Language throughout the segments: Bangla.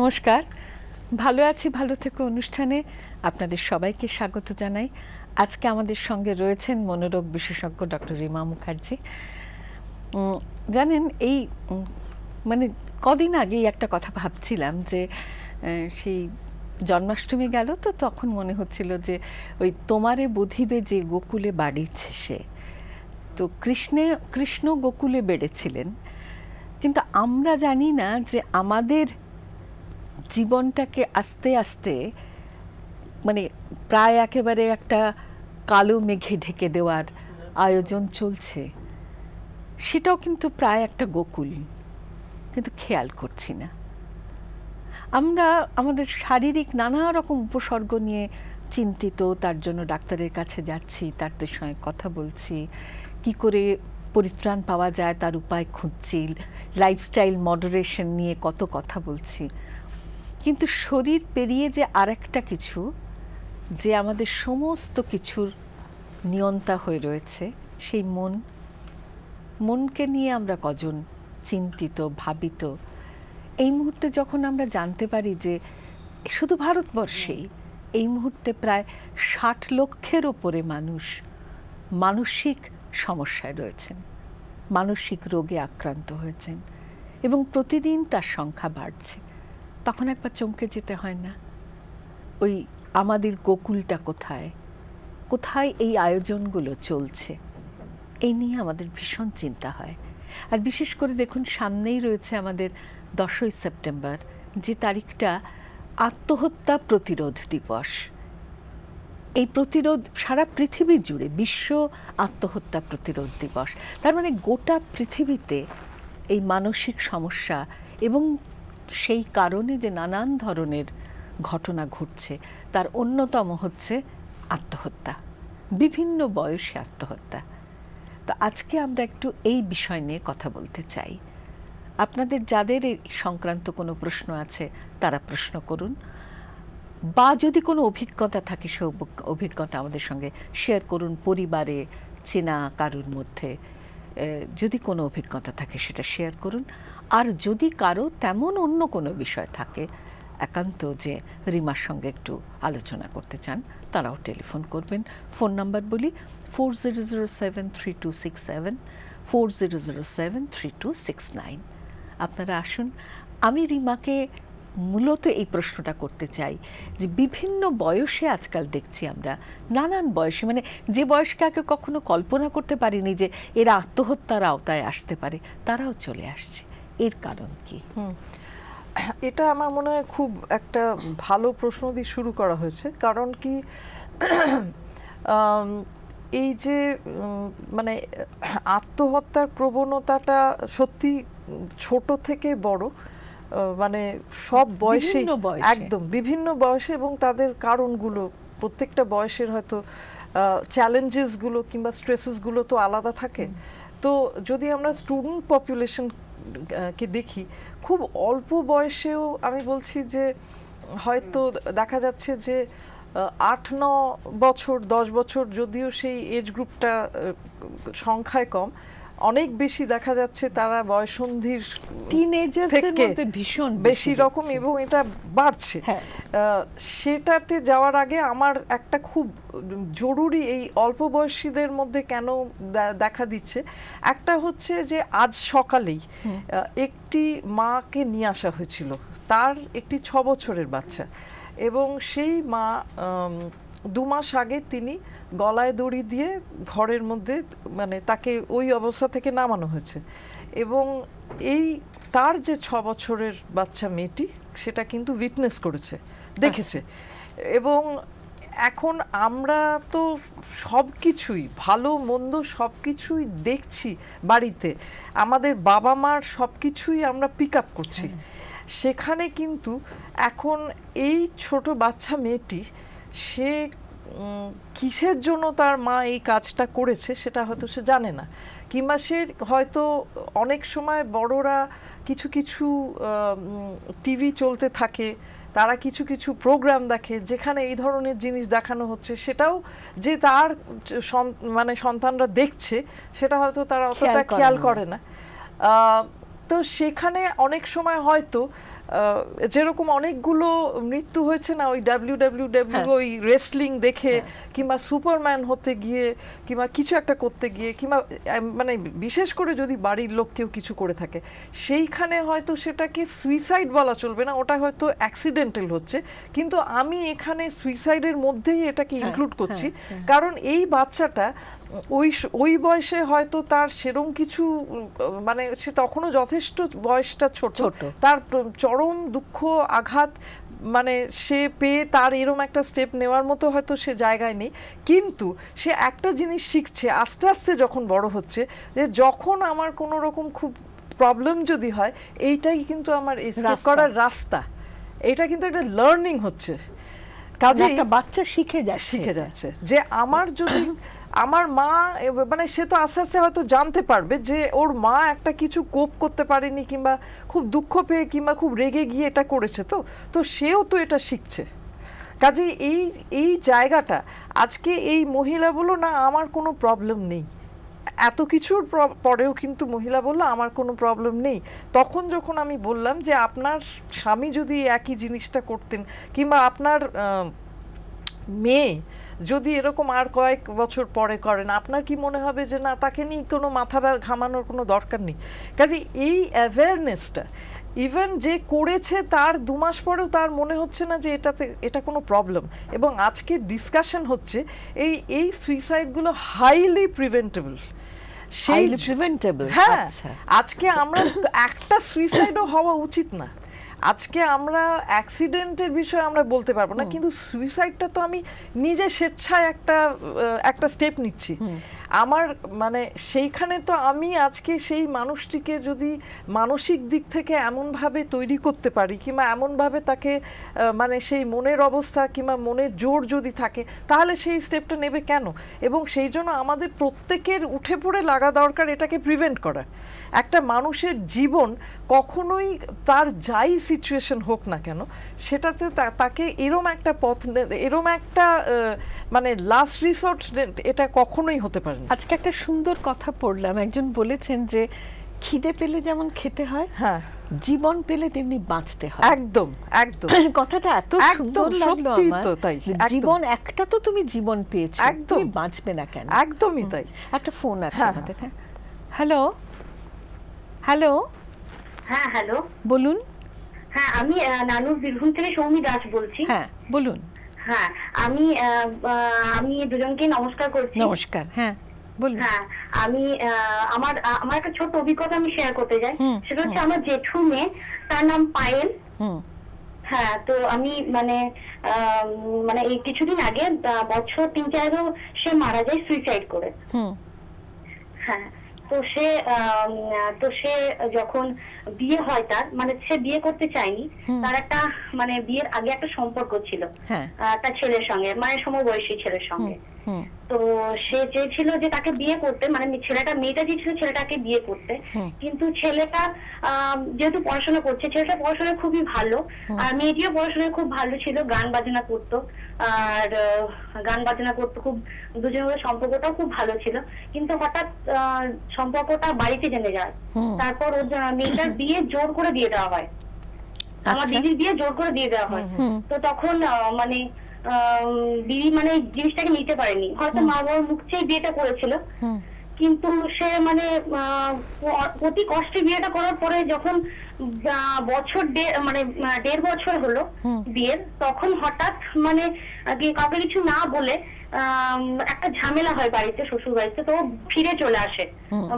নমস্কার। ভালো আছি ভালো থেকো অনুষ্ঠানে আপনাদের সবাইকে স্বাগত জানাই। আজকে আমাদের সঙ্গে রয়েছেন মনোরোগ বিশেষজ্ঞ ডক্টর রিমা মুখার্জি। জানেন এই মানে কদিন আগেই একটা কথা ভাবছিলাম যে সেই জন্মাষ্টমী গেল তো তখন মনে হচ্ছিল যে ওই তোমারে বুধিবে যে গোকুলে বাড়িছে সে, তো কৃষ্ণ গোকুলে বেড়েছিলেন, কিন্তু আমরা জানি না যে আমাদের জীবনটাকে আস্তে আস্তে মানে প্রায় একেবারে একটা কালো মেঘে ঢেকে দেওয়ার আয়োজন চলছে। সেটাও কিন্তু প্রায় একটা গোকুল, কিন্তু খেয়াল করছি না। আমরা আমাদের শারীরিক নানা রকম উপসর্গ নিয়ে চিন্তিত, তার জন্য ডাক্তারের কাছে যাচ্ছি, তাদের সঙ্গে কথা বলছি, কি করে পরিত্রাণ পাওয়া যায় তার উপায় খুঁজছি, লাইফস্টাইল মডারেশন নিয়ে কত কথা বলছি। কিন্তু শরীর পেরিয়ে যে আরেকটা কিছু, যে আমাদের সমস্ত কিছুর নিয়ন্তা হয়ে রয়েছে, সেই মনকে নিয়ে আমরা কজন চিন্তিত ভাবিত। এই মুহূর্তে যখন আমরা জানতে পারি যে শুধু ভারতবর্ষেই এই মুহূর্তে প্রায় ৬০ লক্ষের ওপরে মানুষ মানসিক সমস্যায় রয়েছেন, মানসিক রোগে আক্রান্ত হয়েছেন এবং প্রতিদিন তার সংখ্যা বাড়ছে, তখন একবার চমকে যেতে হয় না? ওই আমাদের গোকুলটা কোথায়, কোথায় এই আয়োজনগুলো চলছে, এই নিয়ে আমাদের ভীষণ চিন্তা হয়। আর বিশেষ করে দেখুন, সামনেই রয়েছে আমাদের 10ই সেপ্টেম্বর, যে তারিখটা আত্মহত্যা প্রতিরোধ দিবস। এই প্রতিরোধ সারা পৃথিবী জুড়ে, বিশ্ব আত্মহত্যা প্রতিরোধ দিবস। তার মানে গোটা পৃথিবীতে এই মানসিক সমস্যা এবং সেই কারণে যে নানান ধরনের ঘটনা ঘটছে, তার অন্যতম হচ্ছে আত্মহত্যা, বিভিন্ন বয়সে আত্মহত্যা। তো আজকে আমরা একটু এই বিষয় নিয়ে কথা বলতে চাই। আপনাদের যাদের এই সংক্রান্ত কোনো প্রশ্ন আছে তারা প্রশ্ন করুন, বা যদি কোনো অভিজ্ঞতা থাকে সে অভিজ্ঞতা আমাদের সঙ্গে শেয়ার করুন। পরিবারে চেনা কারুর মধ্যে যদি কোনো অভিজ্ঞতা থাকে সেটা শেয়ার করুন। আর যদি কারো তেমন অন্য কোনো বিষয় থাকে একান্ত যে রিমার সঙ্গে একটু আলোচনা করতে চান, তারাও টেলিফোন করবেন। ফোন নাম্বার বলি 40073267, 40073269। আপনারা আসুন। আমি রিমাকে মূলত এই প্রশ্নটা করতে চাই যে বিভিন্ন বয়সে আজকাল দেখছি আমরা, নানান বয়সে, মানে যে বয়সকে আগে কখনো কল্পনা করতে পারিনি যে এরা আত্মহত্যার আওতায় আসতে পারে, তারাও চলে আসছে। এর কারণ কি? এটা আমার মনে হয় খুব একটা ভালো প্রশ্ন দিয়ে শুরু করা হয়েছে। কারণ কি, এই যে মানে আত্মহত্যার প্রবণতাটা সত্যি ছোট থেকে বড়, মানে সব বয়সে, একদম বিভিন্ন বয়সে, এবং তাদের কারণগুলো প্রত্যেকটা বয়সের হয়তো চ্যালেঞ্জেসগুলো কিংবা স্ট্রেসেসগুলো তো আলাদা থাকে। তো যদি আমরা স্টুডেন্ট পপুলেশনকে দেখি, খুব অল্প বয়সেও আমি বলছি যে হয়তো দেখা যাচ্ছে যে ৮-৯ বছর ১০ বছর, যদিও সেই এজ গ্রুপটা সংখ্যায় কম, অনেক বেশি দেখা যাচ্ছে তারা বয়ঃসন্ধির থেকে ভীষণ বেশি রকম, এবং এটা বাড়ছে। সেটাতে যাওয়ার আগে আমার একটা খুব জরুরি, এই অল্প বয়সীদের মধ্যে কেন দেখা দিচ্ছে, একটা হচ্ছে যে আজ সকালেই একটি মাকে নিয়ে আসা হয়েছিল, তার একটি ৬ বছরের বাচ্চা, এবং সেই মা ২ মাস আগে তিনি গলায় দড়ি দিয়ে ঘরের মধ্যে, মানে তাকে ওই অবস্থা থেকে নামানো হয়েছে, এবং এই তার যে ৬ বছরের বাচ্চা মেয়েটি সেটা কিন্তু উইটনেস করেছে, দেখেছে। এবং এখন আমরা তো সব কিছুই, ভালো মন্দ সব কিছুই দেখছি বাড়িতে, আমাদের বাবা মার সব কিছুই আমরা পিক আপ করছি। সেখানে কিন্তু এখন এই ছোট বাচ্চা মেয়েটি, সে কিসের জন্য তার মা এই কাজটা করেছে সেটা হয়তো সে জানে না, কিংবা সে হয়তো অনেক সময় বড়রা কিছু কিছু টিভি চলতে থাকে, তারা কিছু কিছু প্রোগ্রাম দেখে যেখানে এই ধরনের জিনিস দেখানো হচ্ছে, সেটাও যে তার মানে সন্তানরা দেখছে সেটা হয়তো তারা অতটা খেয়াল করে না। তো সেখানে অনেক সময় হয়তো যেরকম অনেকগুলো মৃত্যু হয়েছে না ওই ডাব্লিউডাব্লিউডাব্লিউ ওই রেসলিং দেখে, কিংবা সুপারম্যান হতে গিয়ে, কিংবা কিছু একটা করতে গিয়ে, কিংবা মানে বিশেষ করে যদি বাড়ির লোক কেউ কিছু করে থাকে, সেইখানে হয়তো সেটাকে সুইসাইড বলা চলবে না, ওটা হয়তো অ্যাক্সিডেন্টাল হচ্ছে, কিন্তু আমি এখানে সুইসাইডের মধ্যেই এটাকে ইনক্লুড করছি। কারণ এই বাচ্চাটা ওই বয়সে হয়তো তার সেরম কিছু, মানে সে তখনও যথেষ্ট বয়সটা ছোট, তার চরম দুঃখ আঘাত মানে সে পেয়ে তার এরম একটা স্টেপ নেওয়ার মতো হয়তো সে জায়গায় নেই, কিন্তু সে একটা জিনিস শিখছে আস্তে আস্তে যখন বড় হচ্ছে, যে যখন আমার কোনো রকম খুব প্রবলেম যদি হয়, এইটাই কিন্তু আমার এসকেপ করার রাস্তা, এটা কিন্তু একটা লার্নিং হচ্ছে। কাজে একটা বাচ্চা শিখে যাচ্ছে যে আমার যদি আমার মা, মানে সে তো আস্তে আস্তে হয়তো জানতে পারবে যে ওর মা একটা কিছু কোপ করতে পারেনি, কিংবা খুব দুঃখ পেয়ে, কিংবা খুব রেগে গিয়ে এটা করেছে, তো সেও তো এটা শিখছে। কাজে এই জায়গাটা আজকে এই মহিলা বলল না আমার কোনো প্রবলেম নেই, এত কিছুর পরেও কিন্তু মহিলা বলল আমার কোনো প্রবলেম নেই। তখন যখন আমি বললাম যে আপনার স্বামী যদি একই জিনিসটা করতেন, কিংবা আপনার মেয়ে যদি এরকম আর কয়েক বছর পরে করেন, আপনার কি মনে হবে যে না তাকে নিয়ে কোনো মাথাটা ঘামানোর কোনো দরকার নেই? কাজে এই অ্যাওয়ারনেসটা ইভেন যে করেছে তার 2 মাস পরেও তার মনে হচ্ছে না যে এটা কোনো প্রবলেম। এবং আজকে ডিসকাশন হচ্ছে এই সুইসাইডগুলো হাইলি প্রিভেন্টেবল। হ্যাঁ, আজকে আমরা একটা সুইসাইডও হওয়া উচিত না। আজকে আমরা অ্যাক্সিডেন্টের বিষয়ে আমরা বলতে পারবো না, কিন্তু সুইসাইডটা তো আমি নিজে স্বেচ্ছায় একটা স্টেপ নিচ্ছি। আমার মানে সেইখানে তো আমি আজকে সেই মানুষটিকে যদি মানসিক দিক থেকে এমনভাবে তৈরি করতে পারি, কিংবা এমনভাবে তাকে মানে সেই মনের অবস্থা কিংবা মনের জোর যদি থাকে, তাহলে সেই স্টেপটা নেবে কেন? এবং সেই জন্য আমাদের প্রত্যেকের উঠে পড়ে লাগা দরকার এটাকে প্রিভেন্ট করা। একটা মানুষের জীবন কখনোই তার যাই সিচুয়েশন হোক না কেন, সেটাতে তাকে এরম একটা পথ, এরম একটা মানে লাস্ট রিসোর্ট এটা কখনোই হতে পারে না। আজকে একটা সুন্দর কথা পড়লাম, একজন বলেছেন যে খিদে পেলে যেমন খেতে হয়, হ্যাঁ, জীবন পেলে তেমনি বাঁচতে হয়। একদম একদম কথাটা এত সুন্দর লাগলো আমার। জীবন একটা তো তুমি জীবন পেয়েছো, তুমি বাঁচবে না কেন? একদমই তাই। একটা ফোন আছে আমাদের। হ্যাঁ, হ্যালো হ্যালো। হ্যাঁ, হ্যালো, বলুন। হ্যাঁ, আমি নানুর বীরভূম থেকে সৌমি দাস বলছি। হ্যাঁ, বলুন। হ্যাঁ, আমি দুজনকে নমস্কার করছি। নমস্কার। হ্যাঁ, বলুন। হ্যাঁ, আমি আমার একটা ছোট অভিজ্ঞতা আমি শেয়ার করতে চাই। সেটা হচ্ছে আমার জেঠু মেয়ে, তার নাম পায়েল। হ্যাঁ, তো আমি মানে এই কিছুদিন আগে, বছর 3-4 সে মারা যায় সুইসাইড করে। হ্যাঁ, তো সে যখন বিয়ে হয়, তার মানে সে বিয়ে করতে চায়নি, তার একটা মানে বিয়ের আগে একটা সম্পর্ক ছিল তার ছেলের সঙ্গে, মানে সমবয়সী ছেলের সঙ্গে। তো সে চেয়েছিল যে তাকে বিয়ে করতে, মানে মেয়েটা চেয়েছিল ছেলেটাকে বিয়ে করতে, কিন্তু ছেলেটা যেহেতু পড়াশোনা করছে, ছেলেটা পড়াশোনায় খুবই ভালো, আর মেয়েটিও পড়াশোনায় খুব ভালো ছিল, গান বাজনা করতো, আর খুব, দুজনের সম্পর্কটাও খুব ভালো ছিল। কিন্তু হঠাৎ সম্পর্কটা বাড়িতে জেনে যায়। তারপর ওর মেয়েটার বিয়ে জোর করে দিয়ে দেওয়া হয়, আমার দিদির বিয়ে জোর করে দিয়ে দেওয়া হয়। তো তখন মানে দিদি মানে জিনিসটাকে নিতে পারেনি, হয়তো মা বাবার মুখ চেয়ে বিয়েটা করেছিল, কিন্তু সে মানে অতি কষ্টে বিয়েটা করার পরে যখন বছর 1.5 বছর হলো বিয়ের, তখন হঠাৎ মানে কাউকে কিছু না বলে একটা ঝামেলা হয় বাড়িতে, শ্বশুর বাড়িতে। তো ফিরে চলে আসে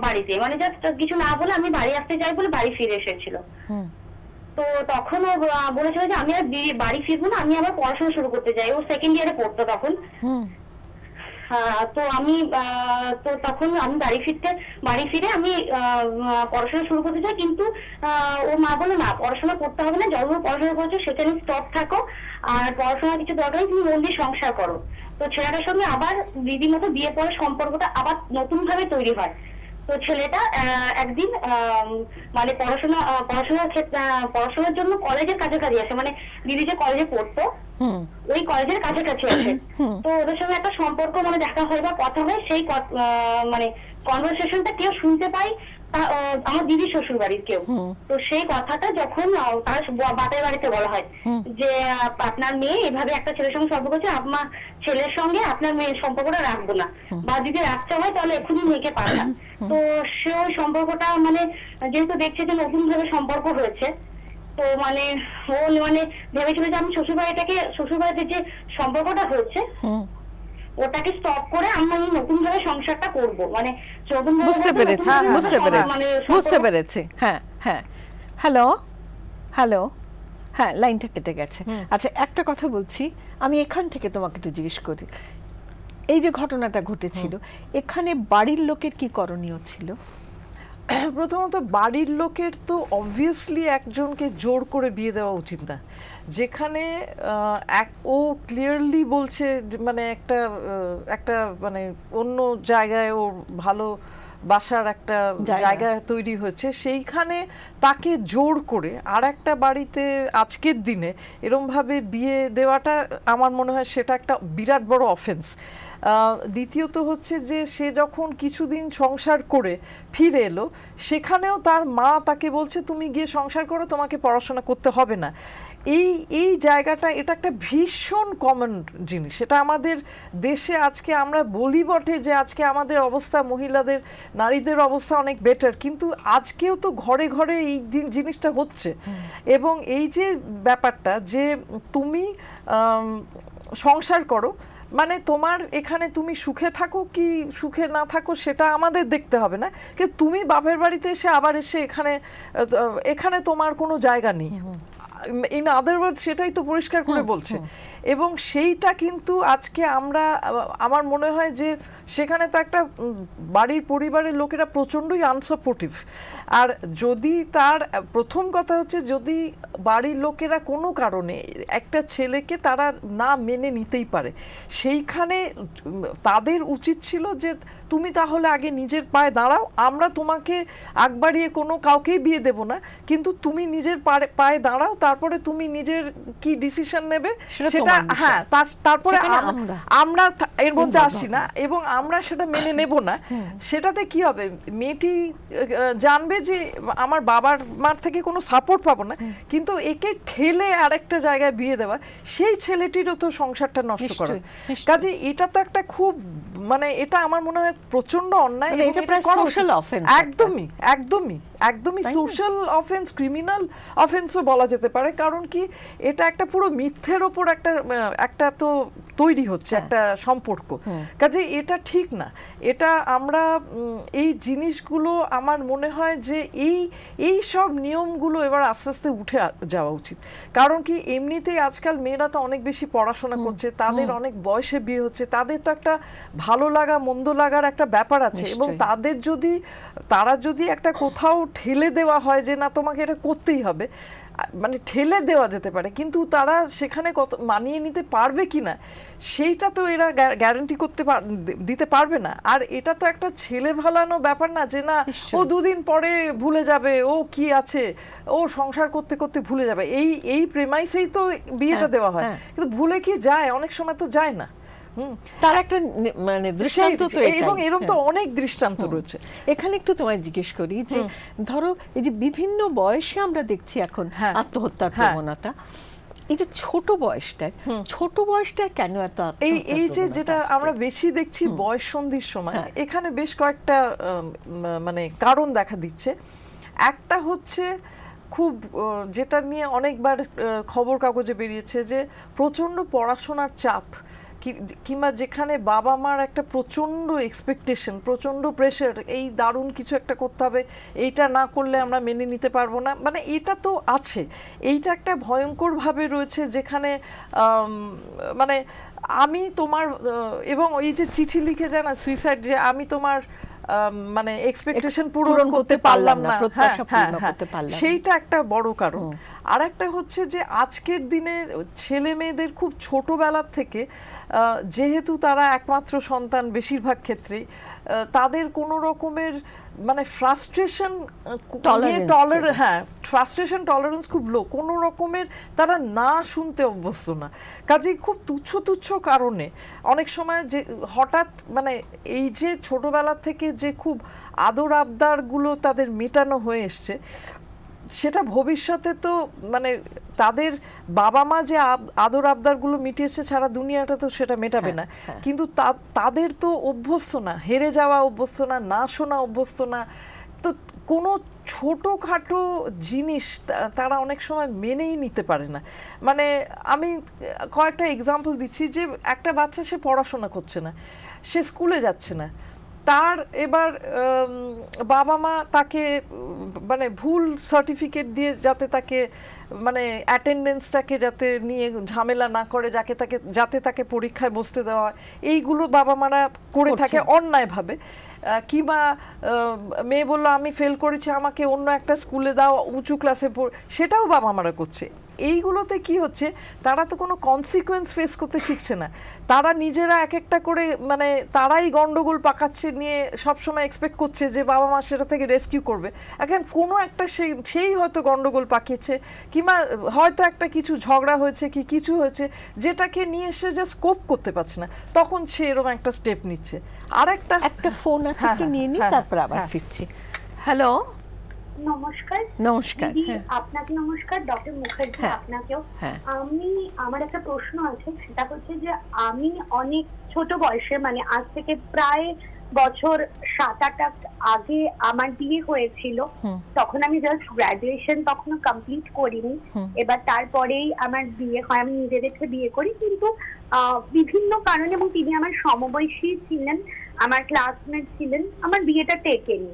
বাড়িতে, মানে জাস্ট কিছু না বলে আমি বাড়ি আসতে চাই বলে বাড়ি ফিরে এসেছিল। তো তখন ও বলেছিল যে আমি আর বাড়ি ফিরবো না, আমি আবার পড়াশোনা শুরু করতে চাই। ও 2nd ইয়ারে পড়তো তখন। তো তখন আমি বাড়ি ফিরে আমি পড়াশোনা শুরু করতে চাই, কিন্তু ও মা বলে না, পড়াশোনা করতে হবে না, যতদূর পড়াশোনা করছো সেখানে স্টপ থাকো, আর পড়াশোনার কিছু দরকার নেই, তুমি মন দিয়ে সংসার করো। তো ছেলেটার সঙ্গে আবার দিদির মতো বিয়ে পরে সম্পর্কটা আবার নতুন ভাবে তৈরি হয়। তো ছেলেটা একদিন মানে পড়াশোনার জন্য কলেজের কাছাকাছি আসে, মানে দিদি যে কলেজে পড়তো ওই কলেজের কাছাকাছি আসে। তো ওদের সঙ্গে একটা সম্পর্ক মানে দেখা হয় বা কথা হয়, সেই মানে কনভারসেশনটা কেউ শুনতে পায়। আমার দিদির শ্বশুর বাড়ির কেউ। তো সেই কথাটা যখন তার বাপের বাড়িতে বলা হয় যে আপনার মেয়ে এভাবে একটা ছেলের সঙ্গে সম্পর্ক হচ্ছে, আপনার ছেলের সঙ্গে আপনার মেয়ের সম্পর্কটা রাখবো না, বা যদি রাখতে হয় তাহলে এখনই মেয়েকে পাঠান। তো সে ওই সম্পর্কটা মানে যেহেতু দেখছে যে নতুন ভাবে সম্পর্ক হয়েছে, তো মানে ও মানে ভেবেছিল যে আমি শ্বশুরবাড়িতে যে সম্পর্কটা হচ্ছে ওটাকে স্টপ করে আমি নতুন ভাবে সংসারটা করব, মানে বুঝতে পেরেছি বুঝতে পেরেছি। হ্যাঁ হ্যাঁ, হ্যালো হ্যালো, হ্যাঁ লাইনটা কেটে গেছে। আচ্ছা একটা কথা বলছি, আমি এখান থেকে তোমাকে একটু জিজ্ঞেস করি, এই যে ঘটনাটা ঘটেছিল এখানে বাড়ির লোকের কি করণীয় ছিল? প্রথমত বাড়ির লোকের তো অবভিয়াসলি একজনকে জোর করে বিয়ে দেওয়া উচিত না, যেখানে ও ক্লিয়ারলি বলছে মানে একটা মানে অন্য জায়গায় ওর ভালো বাসার একটা জায়গা তৈরি হয়েছে, সেইখানে তাকে জোর করে আর একটা বাড়িতে আজকের দিনে এরমভাবে বিয়ে দেওয়াটা আমার মনে হয় সেটা একটা বিরাট বড় অফেন্স। দ্বিতীয়ত হচ্ছে যে সে যখন কিছুদিন সংসার করে ফিরে এলো, সেখানেও তার মা তাকে বলছে তুমি গিয়ে সংসার করো, তোমাকে পড়াশোনা করতে হবে না। এই জায়গাটা এটা একটা ভীষণ কমন জিনিস। এটা আমাদের দেশে আজকে আমরা বলি বটে যে আজকে আমাদের অবস্থা, মহিলাদের নারীদের অবস্থা অনেক বেটার, কিন্তু আজকেও তো ঘরে ঘরে এই জিনিসটা হচ্ছে। এবং এই যে ব্যাপারটা যে তুমি সংসার করো মানে তোমার এখানে তুমি সুখে থাকো কি সুখে না থাকো সেটা আমাদের দেখতে হবে না, কিন্তু তুমি বাপের বাড়িতে এসে আবার এসে এখানে তোমার কোনো জায়গা নেই। ইন আদার ওয়ার্ড সেটাই তো পরিষ্কার করে বলছে। এবং সেইটা কিন্তু আজকে আমার মনে হয় যে সেখানে তো একটা বাড়ির পরিবারের লোকেরা প্রচণ্ডই আনসাপোর্টিভ। আর যদি তার প্রথম কথা হচ্ছে যদি বাড়ির লোকেরা কোনো কারণে একটা ছেলেকে তারা না মেনে নিতেই পারে, সেইখানে তাদের উচিত ছিল যে তুমি তাহলে আগে নিজের পায়ে দাঁড়াও, আমরা তোমাকে আগ বাড়িয়ে কোনো কাউকেই বিয়ে দেব না, কিন্তু তুমি নিজের পায়ে দাঁড়াও, তারপরে তুমি নিজের কি ডিসিশন নেবে সেটা হ্যাঁ তারপরে আমরা এর মধ্যে আসছি না এবং আমরা সেটা মেনে নেব না। সেটাতে কি হবে, মেয়েটি জানবে যে আমার বাবার মার থেকে কোনো সাপোর্ট পাবো না, কিন্তু একে ঠেলে আরেকটা জায়গায় বিয়ে দেওয়া সেই ছেলেটিরও তো সংসারটা নষ্ট করা। কাজে এটা তো একটা খুব মানে এটা আমার মনে হয় প্রচন্ড অন্যায়। একদমই সোশ্যাল অফেন্স, ক্রিমিনাল অফেন্সও বলা যেতে পারে। কারণ কি এটা একটা পুরো মিথ্যের ওপর একটা তো তৈরি হচ্ছে একটা সম্পর্ক। কাজে এটা ঠিক না। এটা আমরা এই জিনিসগুলো আমার মনে হয় যে এই সব নিয়মগুলো এবার আস্তে আস্তে উঠে যাওয়া উচিত। কারণ কি এমনিতেই আজকাল মেয়েরা তো অনেক বেশি পড়াশোনা করছে, তাদের অনেক বয়সে বিয়ে হচ্ছে, তাদের তো একটা ভালো লাগা মন্দ লাগার একটা ব্যাপার আছে। এবং তারা যদি একটা কোথাও ঠেলে দেওয়া হয় যে না তোমাকে এটা করতেই হবে, মানে ঠেলে দেওয়া যেতে পারে, কিন্তু তারা সেখানে কত মানিয়ে নিতে পারবে কিনা সেইটা তো এরা গ্যারান্টি দিতে পারবে না। আর এটা তো একটা ছেলে ভালানো ব্যাপার না যে না ও দুদিন পরে ভুলে যাবে, ও কি আছে, ও সংসার করতে করতে ভুলে যাবে, এই প্রেমাইসেই তো বিয়েটা দেওয়া হয়। কিন্তু ভুলে কি যায়? অনেক সময় তো যায় না। তার একটা মানে দৃষ্টান্ত তো এবং এরকম তো অনেক দৃষ্টান্ত রয়েছে। এখানে একটু তোমায় জিজ্ঞেস করি যে ধরো এই যে বিভিন্ন বয়সে আমরা দেখছি এখন আত্মহত্যার প্রবণতা, এই যে ছোট বয়সটা কেন এত এই যে যেটা আমরা বেশি দেখছি বয়স সন্ধির সময়, এখানে বেশ কয়েকটা মানে কারণ দেখা দিচ্ছে। একটা হচ্ছে খুব যেটা নিয়ে অনেকবার খবর কাগজে বেরিয়েছে যে প্রচন্ড পড়াশোনার চাপ, কিংবা যেখানে বাবা মার একটা প্রচন্ড এক্সপেকটেশন, প্রচন্ড প্রেশার, এই দারুণ কিছু একটা করতে হবে, এইটা না করলে আমরা মেনে নিতে পারবো না, মানে এটা তো আছে। এইটা একটা ভয়ঙ্কর ভাবে রয়েছে যেখানে মানে আমি তোমার এবং এই যে চিঠি লিখে যায় না সুইসাইড, যে আমি তোমার মানে এক্সপেকটেশন পূরণ করতে পারলাম না, সেইটা একটা বড় কারণ। আর একটা হচ্ছে যে আজকের দিনে ছেলে মেয়েদের খুব ছোটবেলার থেকে যেহেতু তারা একমাত্র সন্তান বেশিরভাগ ক্ষেত্রেই, তাদের কোনো রকমের মানে ফ্রাস্ট্রেশন ফ্রাস্ট্রেশন টলারেন্স খুব লো, কোনো রকমের তারা না শুনতে অভ্যস্ত না। কাজেই খুব তুচ্ছ তুচ্ছ কারণে অনেক সময় যে হঠাৎ মানে এই যে ছোটবেলা থেকে যে খুব আদর আবদারগুলো তাদের মেটানো হয়ে এসছে, সেটা ভবিষ্যতে তো মানে তাদের বাবা মা যে আদর আবদারগুলো মিটিয়েছে সারা দুনিয়াটা তো সেটা মেটাবে না, কিন্তু তাদের তো অভ্যস্ত না, হেরে যাওয়া অভ্যস্ত না, না শোনা অভ্যস্ত না। তো কোনো ছোটোখাটো জিনিস তারা অনেক সময় মেনেই নিতে পারে না। মানে আমি কয়েকটা এক্সাম্পল দিচ্ছি, যে একটা বাচ্চা সে পড়াশোনা করছে না, সে স্কুলে যাচ্ছে না, তার এবার বাবা মা তাকে মানে ভুল সার্টিফিকেট দিয়ে যাতে তাকে মানে অ্যাটেন্ডেন্সটাকে যাতে নিয়ে ঝামেলা না করে, যাতে তাকে পরীক্ষায় বসতে দেওয়া হয়, এইগুলো বাবা মারা করে থাকে অন্যায়ভাবে। কিংবা মেয়ে বললো আমি ফেল করেছি, আমাকে অন্য একটা স্কুলে দাও উঁচু ক্লাসে সেটাও বাবা মারা করছে। এইগুলোতে কি হচ্ছে, তারা তো কোনো কনসিকুয়েন্স ফেস করতে শিখছে না, তারা নিজেরা এক একটা করে মানে তারাই গন্ডগোল পাকাচ্ছে, নিয়ে সবসময় এক্সপেক্ট করছে যে বাবা মা সেটা থেকে রেস্কিউ করবে। এখন কোনো একটা সেই হয়তো গন্ডগোল পাকিয়েছে, কিংবা হয়তো একটা কিছু ঝগড়া হয়েছে কি কিছু হয়েছে যেটাকে নিয়ে সে জাস্ট কোপ করতে পারছে না, তখন সে এরকম একটা স্টেপ নিচ্ছে। আর একটা ফোন আছে, একটু নিয়ে নিই, তারপর আবার ফিরছি। হ্যালো, নমস্কার। নমস্কার। আপনাকে নমস্কার ডক্টর মুখার্জি, আপনাকেও। আমার একটা প্রশ্ন আছে, সেটা হচ্ছে যে আমি অনেক ছোট বয়সে মানে আজ থেকে প্রায় বছর 7-8 আগে আমার বিয়ে হয়েছিল। তখন আমি জাস্ট গ্রাজুয়েশন তখনো কমপ্লিট করিনি। এবার তারপরেই আমার বিয়ে হয়, আমি নিজে দেখে বিয়ে করি, কিন্তু বিভিন্ন কারণে, এবং তিনি আমার সমবয়সী ছিলেন, আমার ক্লাসমেট ছিলেন, আমার বিয়েটা টেকেনি।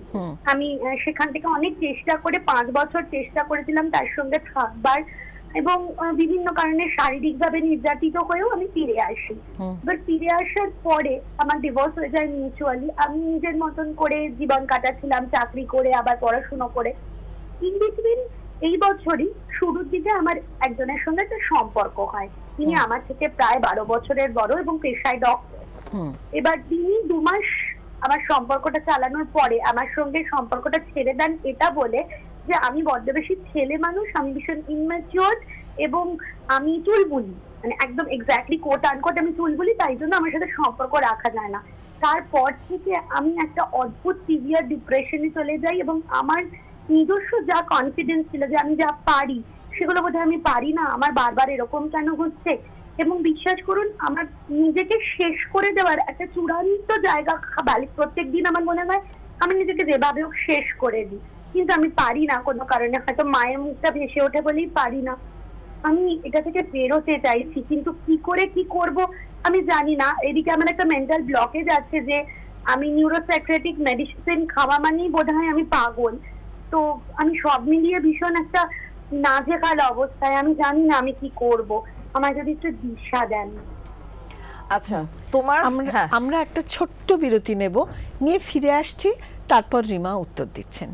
আমি সেখান থেকে অনেক চেষ্টা করে 5 বছর চেষ্টা করেছিলাম তার সঙ্গে থাকবার, এবং বিভিন্ন কারণে শারীরিকভাবে নির্যাতিত হয়েও আমি ফিরে আসি। এবার ফিরে আসার পরে আমার ডিভোর্স হয়ে যায় মিউচুয়ালি। আমি নিজের মতন করে জীবন কাটাচ্ছিলাম, চাকরি করে আবার পড়াশোনা করে। ইন বিটুইন এই বছরই শুরুর দিকে আমার একজনের সঙ্গে একটা সম্পর্ক হয়। তিনি আমার থেকে প্রায় 12 বছরের বড় এবং পেশায় ডক্টর। এবার তিনি 2 মাস আমার সম্পর্কটা চালানোর পরে আমার সঙ্গে সম্পর্কটা ছেড়ে দেন এটা বলে যে আমি বড্ড বেশি ছেলে মানুষ, আমি ভীষণ ইনম্যাচিওর, এবং আমি চুলবুলি, মানে একদম এক্স্যাক্টলি কোট আনকোট আমি চুলবুলি, তাই জন্য আমার সাথে সম্পর্ক রাখা যায় না। তারপর থেকে আমি একটা অদ্ভুত সিভিয়ার ডিপ্রেশনে চলে যাই, এবং আমার নিজস্ব যা কনফিডেন্স ছিল যে আমি যা পারি সেগুলো বোধহয় আমি পারি না, আমার বারবার এরকম কেন হচ্ছে। এবং বিশ্বাস করুন, আমার নিজেকে শেষ করে দেওয়ার একটা চূড়ান্ত জায়গা প্রত্যেক দিন আমার মনে হয় আমি নিজেকে যেভাবে হোক শেষ করে দিই, কিন্তু আমি পারি না কোনো কারণে, হয়তো মায়ের মুখটা ভেসে ওঠে বলেই পারি না। আমি এটা থেকে বেরোতে চাইছি, কিন্তু কি করে কি করব আমি জানি না। এদিকে আমার একটা মেন্টাল ব্লকেজ আছে যে আমি নিউরোসাইকিয়াট্রিক মেডিসিন খাওয়া মানেই বোধহয় আমি পাগল। তো আমি সব মিলিয়ে ভীষণ একটা নাজেহাল অবস্থায়, আমি জানি না আমি কি করব, আমার যদি একটু দিশা দেন। আচ্ছা, আমরা একটা ছোট্ট বিরতি নেব, নিয়ে ফিরে আসছি, তারপর রিমা উত্তর দিচ্ছেন।